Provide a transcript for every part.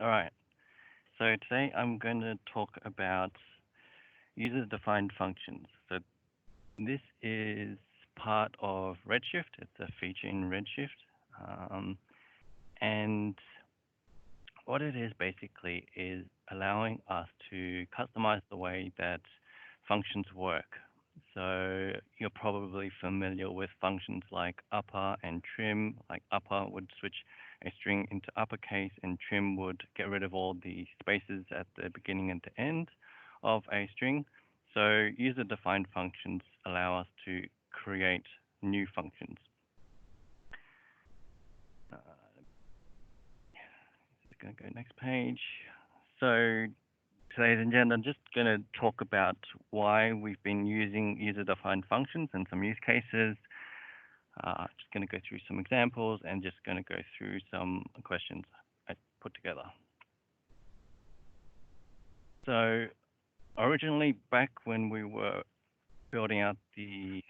All right. So today I'm going to talk about user-defined functions. So this is part of Redshift. It's a feature in Redshift. Um, and what it is basically is allowing us to customize the way that functions work. So you're probably familiar with functions like upper and trim. Like upper would switch a string into uppercase, and trim would get rid of all the spaces at the beginning and the end of a string. So user-defined functions allow us to create new functions. Uh, just going to go next page. So today's agenda, I'm just going to talk about why we've been using user-defined functions and some use cases. Just going to go through some examples and just going to go through some questions I put together. So originally, back when we were building out the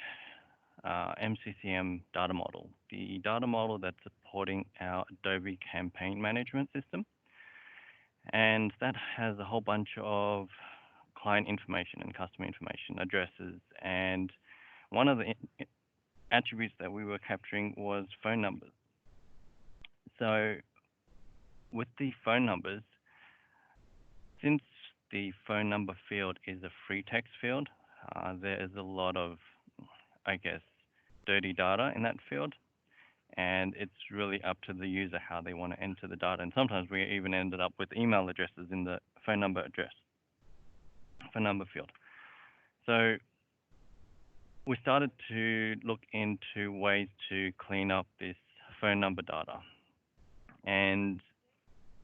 MCCM data model, the data model that's supporting our Adobe campaign management system, and that has a whole bunch of client information and customer information, addresses, and one of the attributes that we were capturing was phone numbers. So with the phone numbers, since the phone number field is a free text field, there is a lot of, I guess, dirty data in that field, and it's really up to the user how they want to enter the data. And sometimes we even ended up with email addresses in the phone number field. So we started to look into ways to clean up this phone number data. And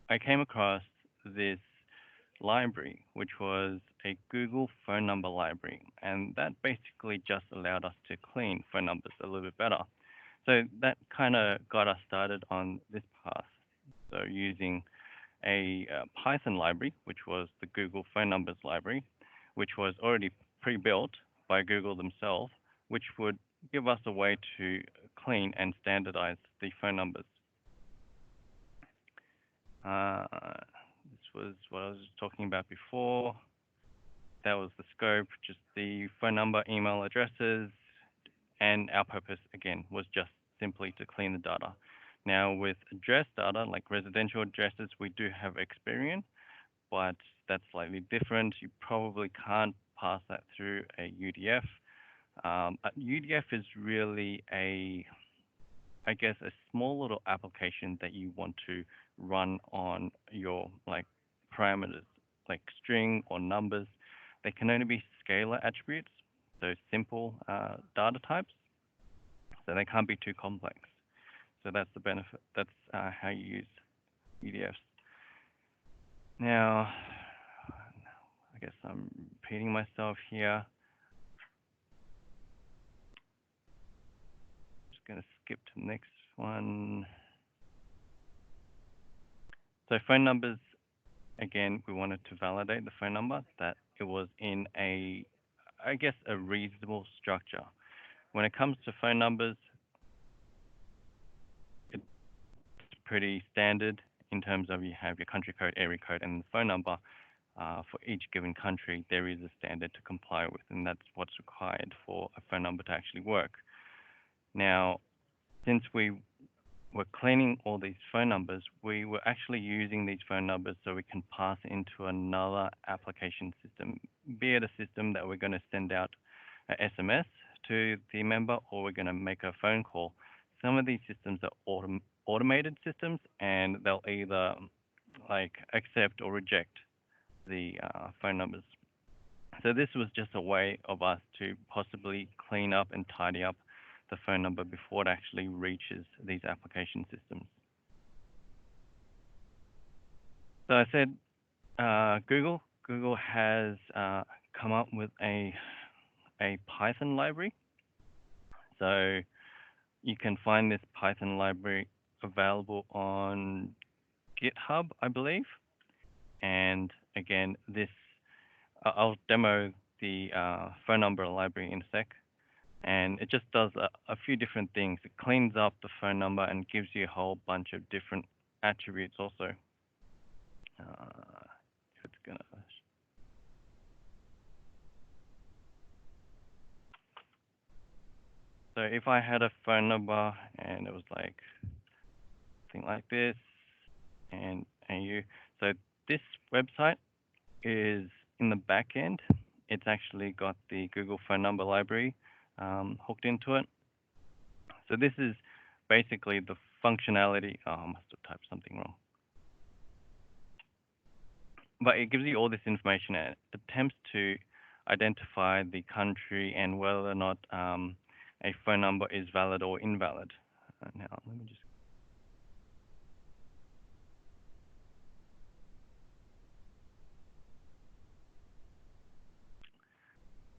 I came across this library, which was a Google phone number library. And that basically just allowed us to clean phone numbers a little bit better. So that kind of got us started on this path. So using a Python library, which was the Google phone numbers library, which was already pre-built by Google themselves, which would give us a way to clean and standardize the phone numbers. This was what I was talking about before. That was the scope, just the phone number, email addresses, and our purpose, again, was just simply to clean the data. Now, with address data, like residential addresses, we do have Experian, but that's slightly different. You probably can't pass that through a UDF. A UDF is really I guess, a small little application that you want to run on your like parameters, like string or numbers. They can only be scalar attributes, so simple data types. So they can't be too complex. So that's the benefit. That's how you use UDFs. Now, I guess I'm repeating myself here. Just going to skip to the next one. So phone numbers, again, we wanted to validate the phone number that it was in I guess, a reasonable structure. When it comes to phone numbers, it's pretty standard in terms of you have your country code, area code, and the phone number. For each given country, there is a standard to comply with, and that's what's required for a phone number to actually work. Now, since we were cleaning all these phone numbers, we were actually using these phone numbers so we can pass into another application system, be it a system that we're going to send out a SMS to the member, or we're going to make a phone call. Some of these systems are automated systems, and they'll either like accept or reject the phone numbers. So this was just a way of us to possibly clean up and tidy up the phone number before it actually reaches these application systems. So I said Google has come up with a Python library. So you can find this Python library available on GitHub, I believe. And again, I'll demo the phone number library in a sec. And it just does a few different things. It cleans up the phone number and gives you a whole bunch of different attributes also. It's gonna. So if I had a phone number and it was like something like this, and you, so this website is in the back end. It's actually got the Google phone number library hooked into it. So this is basically the functionality. Oh, I must have typed something wrong. But it gives you all this information and attempts to identify the country and whether or not a phone number is valid or invalid. Now, let me just.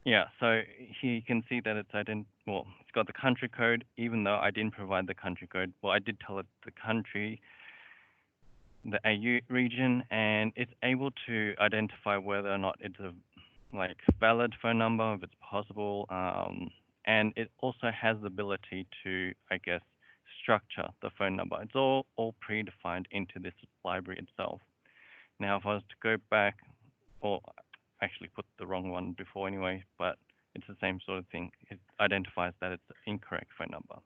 Yeah, so here you can see that well, it's got the country code, even though I didn't provide the country code. Well, I did tell it the country, the AU region, and it's able to identify whether or not it's a valid phone number, if it's possible, and it also has the ability to, I guess, structure the phone number. It's all predefined into this library itself. Now, if I was to go back, or actually put the wrong one before anyway, but it's the same sort of thing. It identifies that it's an incorrect phone number.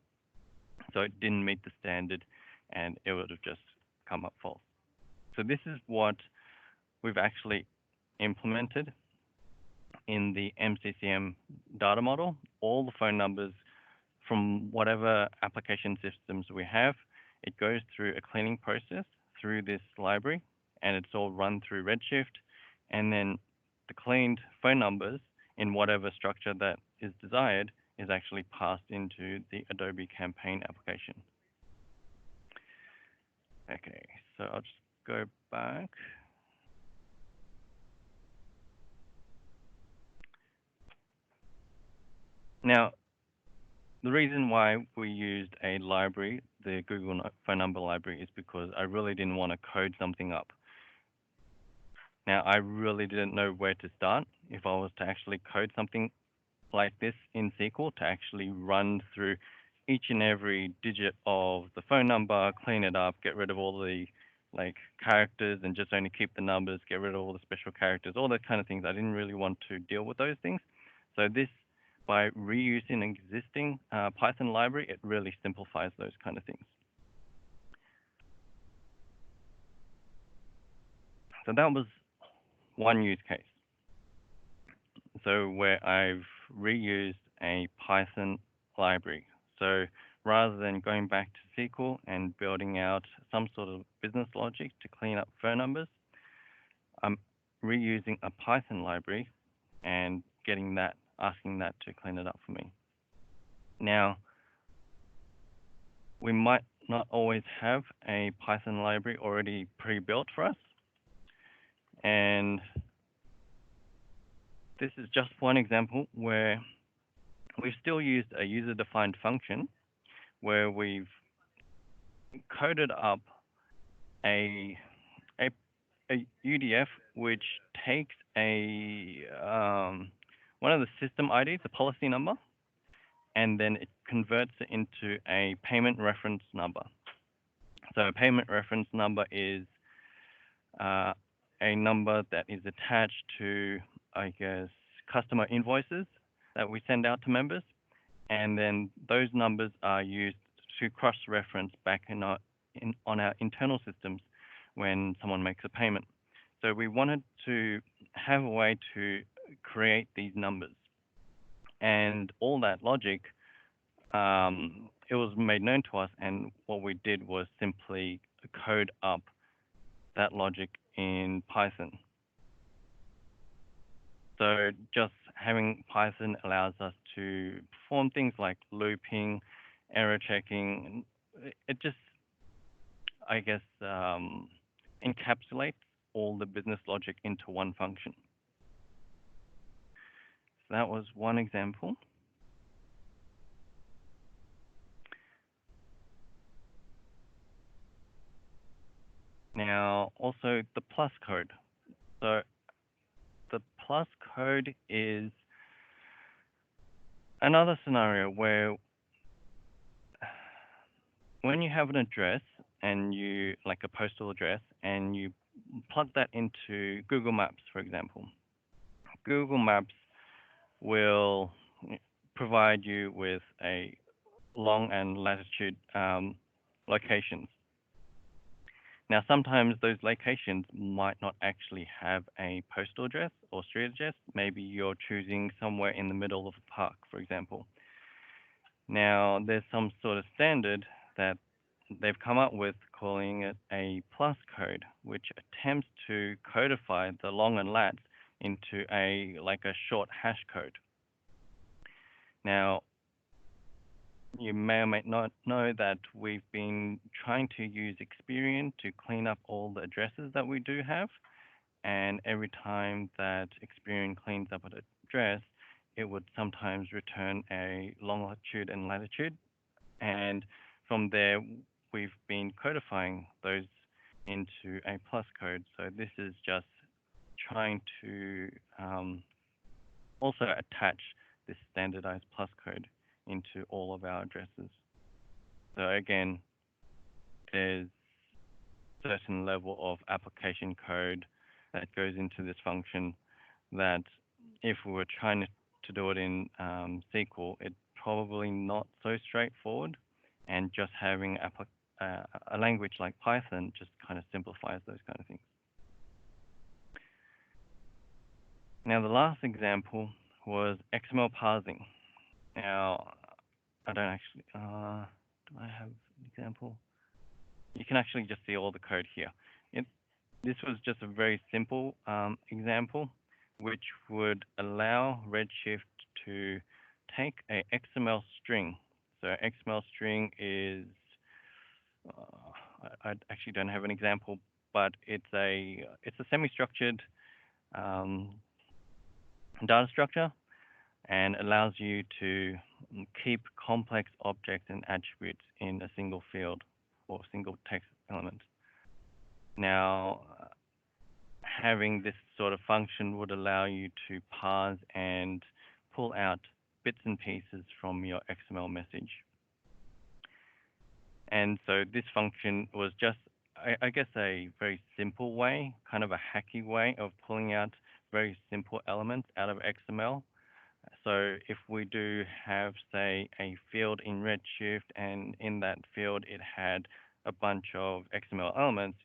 So it didn't meet the standard and it would have just come up false. So this is what we've actually implemented in the MCCM data model. All the phone numbers from whatever application systems we have, it goes through a cleaning process through this library, and it's all run through Redshift, and then the cleaned phone numbers in whatever structure that is desired is actually passed into the Adobe Campaign application. Okay, so I'll just go back. Now, the reason why we used a library, the Google phone number library, is because I really didn't want to code something up. Now, I really didn't know where to start if I was to actually code something like this in SQL to actually run through each and every digit of the phone number, clean it up, get rid of all the characters and just only keep the numbers, get rid of all the special characters, all that kind of things. I didn't really want to deal with those things. So this, by reusing an existing Python library, it really simplifies those kind of things. So that was one use case. So where I've reused a Python library. So rather than going back to SQL and building out some sort of business logic to clean up phone numbers, I'm reusing a Python library and asking that to clean it up for me. Now, we might not always have a Python library already pre-built for us. And this is just one example where we've still used a user-defined function where we've coded up a UDF which takes one of the system IDs, the policy number, and then it converts it into a payment reference number. So a payment reference number is a number that is attached to, I guess, customer invoices that we send out to members, and then those numbers are used to cross-reference back on our internal systems when someone makes a payment. So we wanted to have a way to create these numbers, and all that logic, it was made known to us, and what we did was simply code up that logic in Python. So just having Python allows us to perform things like looping, error checking. It just, I guess, encapsulates all the business logic into one function. So that was one example. Now, also the plus code. So the plus code is another scenario where when you have an address and like a postal address, and you plug that into Google Maps, for example. Google Maps will provide you with a long and latitude locations. Now, sometimes those locations might not actually have a postal address or street address. Maybe you're choosing somewhere in the middle of a park, for example. Now, there's some sort of standard that they've come up with calling it a plus code, which attempts to codify the long and lats into a short hash code. Now, you may or may not know that we've been trying to use Experian to clean up all the addresses that we do have. And every time that Experian cleans up an address, it would sometimes return a longitude and latitude. And from there, we've been codifying those into a plus code. So this is just trying to also attach this standardized plus code into all of our addresses. So again, there's certain level of application code that goes into this function that if we were trying to do it in SQL, it's probably not so straightforward, and just having a language like Python just kind of simplifies those kind of things. Now, the last example was XML parsing. Now, I don't actually, do I have an example? You can actually just see all the code here. This was just a very simple example, which would allow Redshift to take a XML string. So XML string is, I actually don't have an example, but it's a semi-structured data structure, and allows you to keep complex objects and attributes in a single field or single text element. Now, having this sort of function would allow you to parse and pull out bits and pieces from your XML message. And so this function was just, I guess, a very simple way, kind of a hacky way of pulling out very simple elements out of XML. So if we do have, say, a field in Redshift, and in that field it had a bunch of XML elements,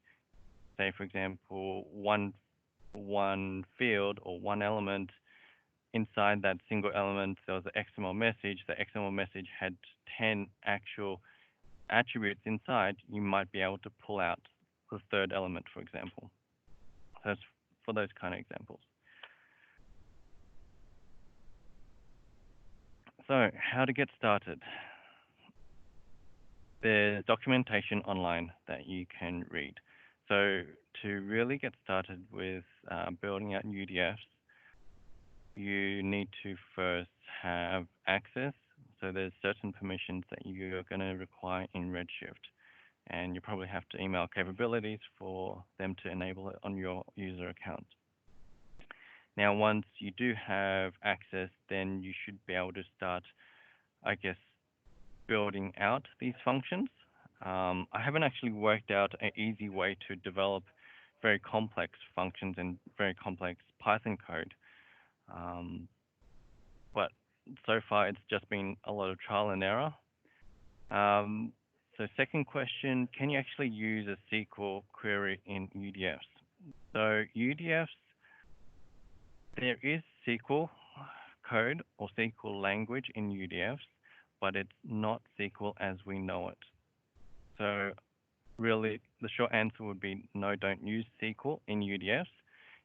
say, for example, one field or one element, inside that single element there was an XML message. The XML message had 10 actual attributes inside. You might be able to pull out the third element, for example. So that's for those kind of examples. So how to get started? There's documentation online that you can read. So to really get started with building out UDFs, you need to first have access. So there's certain permissions that you're going to require in Redshift, and you probably have to email capabilities for them to enable it on your user account. Now, once you do have access, then you should be able to start, I guess, building out these functions. I haven't actually worked out an easy way to develop very complex functions and very complex Python code. But so far, it's just been a lot of trial and error. So second question, can you actually use a SQL query in UDFs? So UDFs, there is SQL code or SQL language in UDFs, but it's not SQL as we know it. So really, the short answer would be no, don't use SQL in UDFs.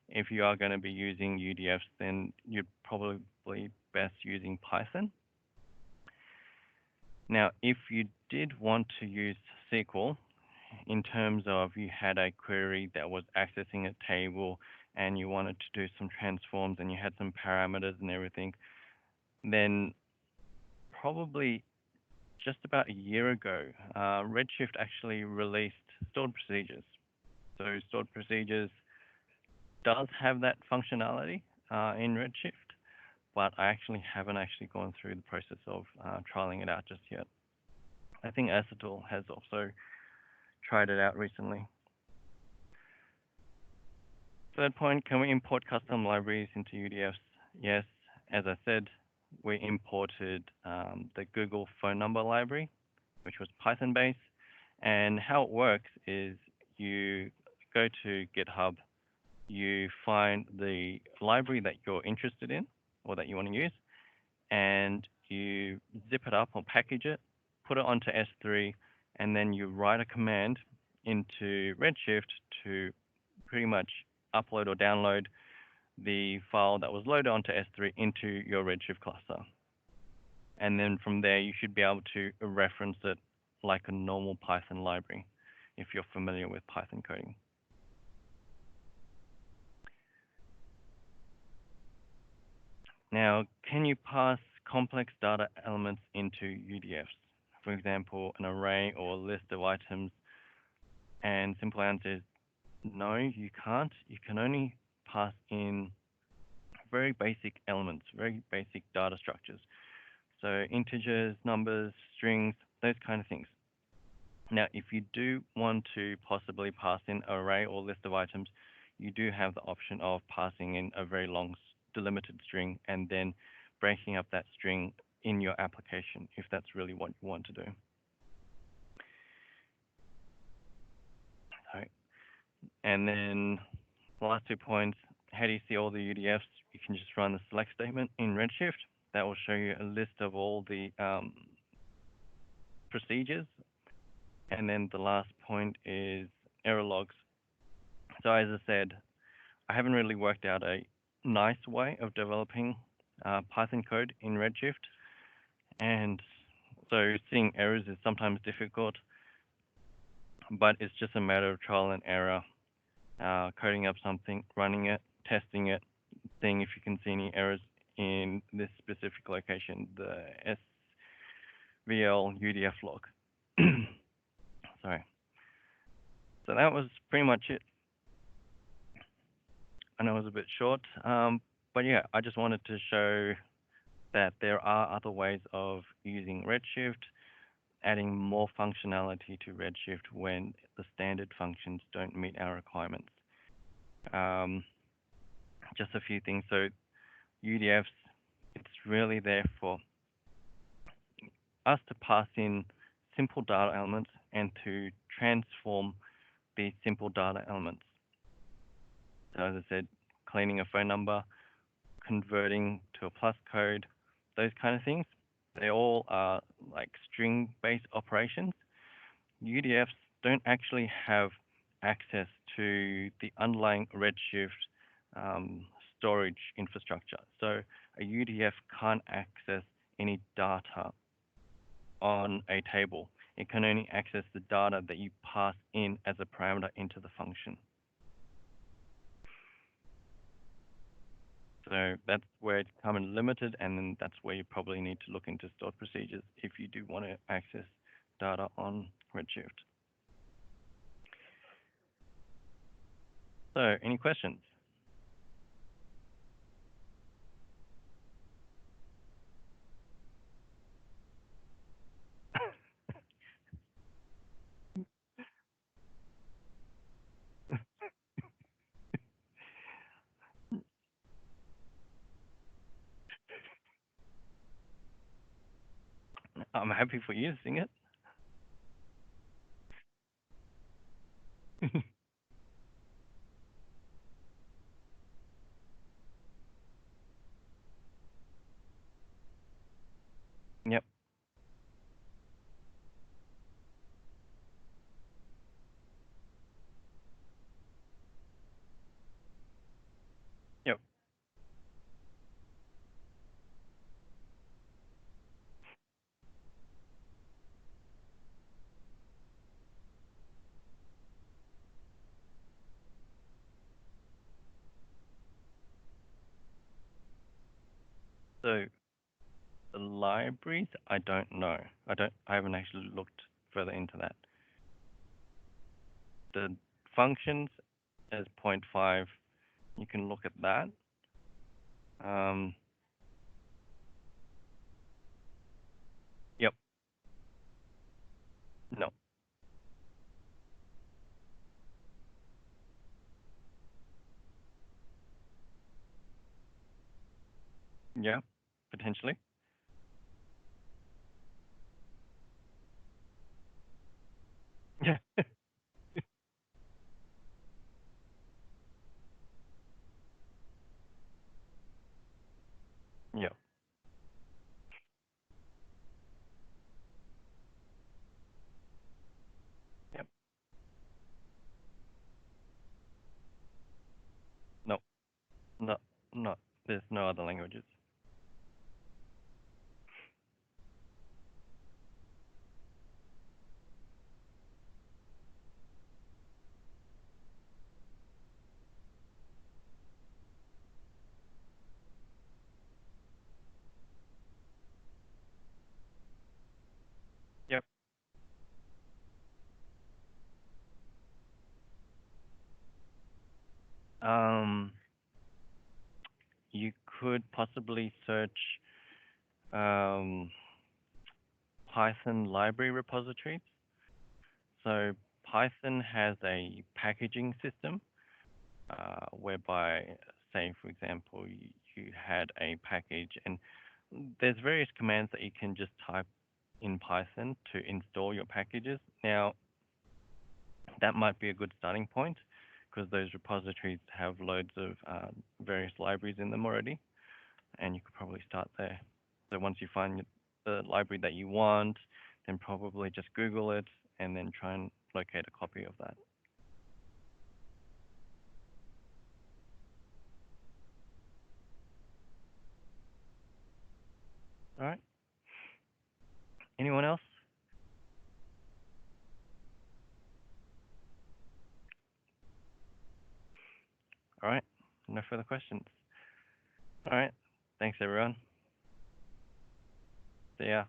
If you are going to be using UDFs, then you're probably best using Python. Now, if you did want to use SQL, in terms of you had a query that was accessing a table and you wanted to do some transforms and you had some parameters and everything, then probably just about a year ago, Redshift actually released stored procedures. So stored procedures does have that functionality in Redshift, but I actually haven't gone through the process of trialing it out just yet. I think Acetal has also tried it out recently. Third point, can we import custom libraries into UDFs? Yes, as I said, we imported the Google phone number library, which was Python based. And how it works is you go to GitHub, you find the library that you're interested in or that you want to use, and you zip it up or package it, put it onto S3, and then you write a command into Redshift to pretty much upload or download the file that was loaded onto S3 into your Redshift cluster. And then from there, you should be able to reference it like a normal Python library if you're familiar with Python coding. Now, can you pass complex data elements into UDFs? For example, an array or a list of items. And simple answer is no, you can't. You can only pass in very basic elements, very basic data structures. So integers, numbers, strings, those kind of things. Now, if you do want to possibly pass in an array or list of items, you do have the option of passing in a very long delimited string and then breaking up that string in your application if that's really what you want to do. All right. And then the last 2 points, how do you see all the UDFs? You can just run the select statement in Redshift. That will show you a list of all the procedures. And then the last point is error logs. So as I said, I haven't really worked out a nice way of developing Python code in Redshift. And so seeing errors is sometimes difficult, but it's just a matter of trial and error, coding up something, running it, testing it, seeing if you can see any errors in this specific location, the SVL UDF log. Sorry. So that was pretty much it. I know it was a bit short, but yeah, I just wanted to show that there are other ways of using Redshift, adding more functionality to Redshift when the standard functions don't meet our requirements. Just a few things. So UDFs, it's really there for us to pass in simple data elements and to transform these simple data elements. So as I said, cleaning a phone number, converting to a plus code, those kind of things. They all are like string-based operations. UDFs don't actually have access to the underlying Redshift storage infrastructure. So a UDF can't access any data on a table. It can only access the data that you pass in as a parameter into the function. So that's where it's common limited, and then that's where you probably need to look into stored procedures if you do want to access data on Redshift. So any questions? I'm happy for you to sing it. Yep, yep. So the libraries, I don't know. I haven't actually looked further into that. The functions as point 0.5, you can look at that. Um, yep, no. Yeah, potentially. Yeah. Yeah. Yep. No. No. No. There's no other languages. Yep. Um, you could possibly search um, Python library repositories. So Python has a packaging system whereby, say, for example, you had a package, and there's various commands that you can just type in Python to install your packages. Now, that might be a good starting point because those repositories have loads of various libraries in them already, and you could probably start there. So once you find the library that you want, then probably just Google it and then try and locate a copy of that. All right. Anyone else? All right. No further questions. All right. Thanks, everyone. See ya.